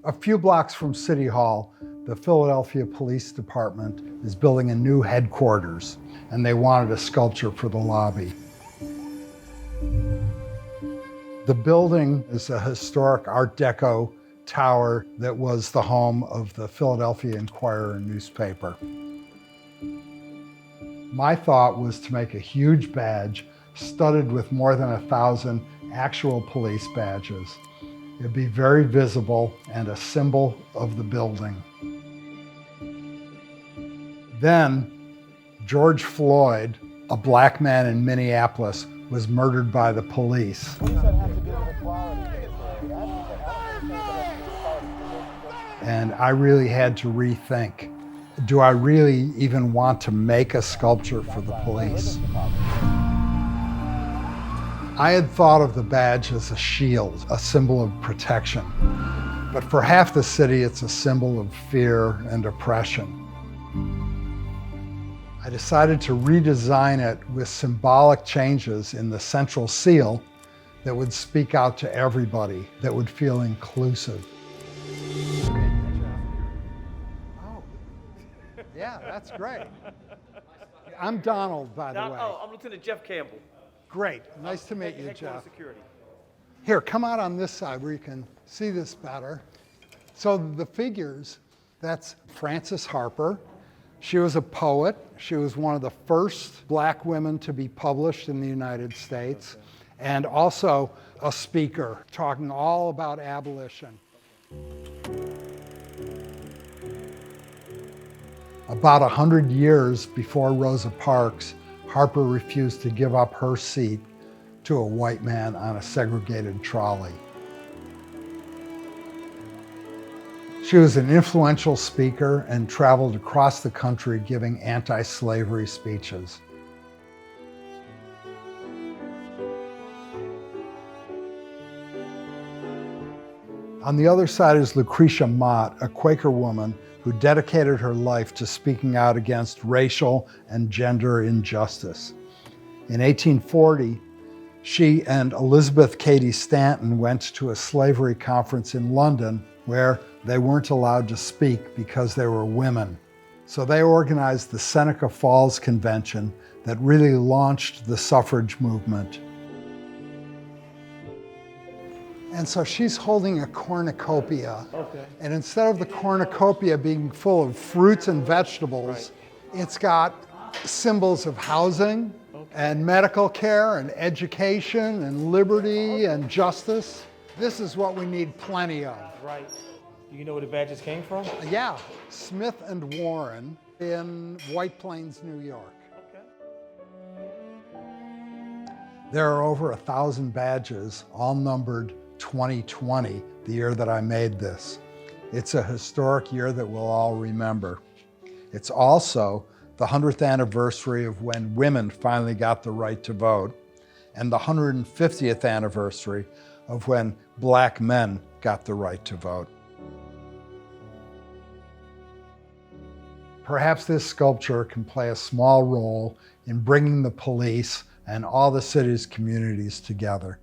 A few blocks from City Hall, the Philadelphia Police Department is building a new headquarters, and they wanted a sculpture for the lobby. The building is a historic Art Deco tower that was the home of the Philadelphia Inquirer newspaper. My thought was to make a huge badge studded with more than 1,000 actual police badges. It'd be very visible and a symbol of the building. Then, George Floyd, a black man in Minneapolis, was murdered by the police. What does that have to do with equality? And I really had to rethink, do I really even want to make a sculpture for the police? I had thought of the badge as a shield, a symbol of protection. But for half the city, it's a symbol of fear and oppression. I decided to redesign it with symbolic changes in the central seal that would speak out to everybody, that would feel inclusive. Oh, yeah, that's great. I'm Donald, by the way. Oh, I'm Lieutenant Jeff Campbell. Great, nice to meet you, Headquarters Jeff. Security. Here, come out on this side where you can see this better. So the figures, that's Frances Harper. She was a poet. She was one of the first black women to be published in the United States, and also a speaker talking all about abolition. About 100 years before Rosa Parks, Harper refused to give up her seat to a white man on a segregated trolley. She was an influential speaker and traveled across the country giving anti-slavery speeches. On the other side is Lucretia Mott, a Quaker woman who dedicated her life to speaking out against racial and gender injustice. In 1840, she and Elizabeth Cady Stanton went to a slavery conference in London where they weren't allowed to speak because they were women. So they organized the Seneca Falls Convention that really launched the suffrage movement. And so she's holding a cornucopia. Okay. And instead of the cornucopia being full of fruits and vegetables, it's got symbols of housing and medical care and education and liberty and justice. This is what we need plenty of. Right. Do you know where the badges came from? Yeah, Smith and Warren in White Plains, New York. Okay. There are over 1,000 badges, all numbered 2020, the year that I made this. It's a historic year that we'll all remember. It's also the 100th anniversary of when women finally got the right to vote, and the 150th anniversary of when black men got the right to vote. Perhaps this sculpture can play a small role in bringing the police and all the city's communities together.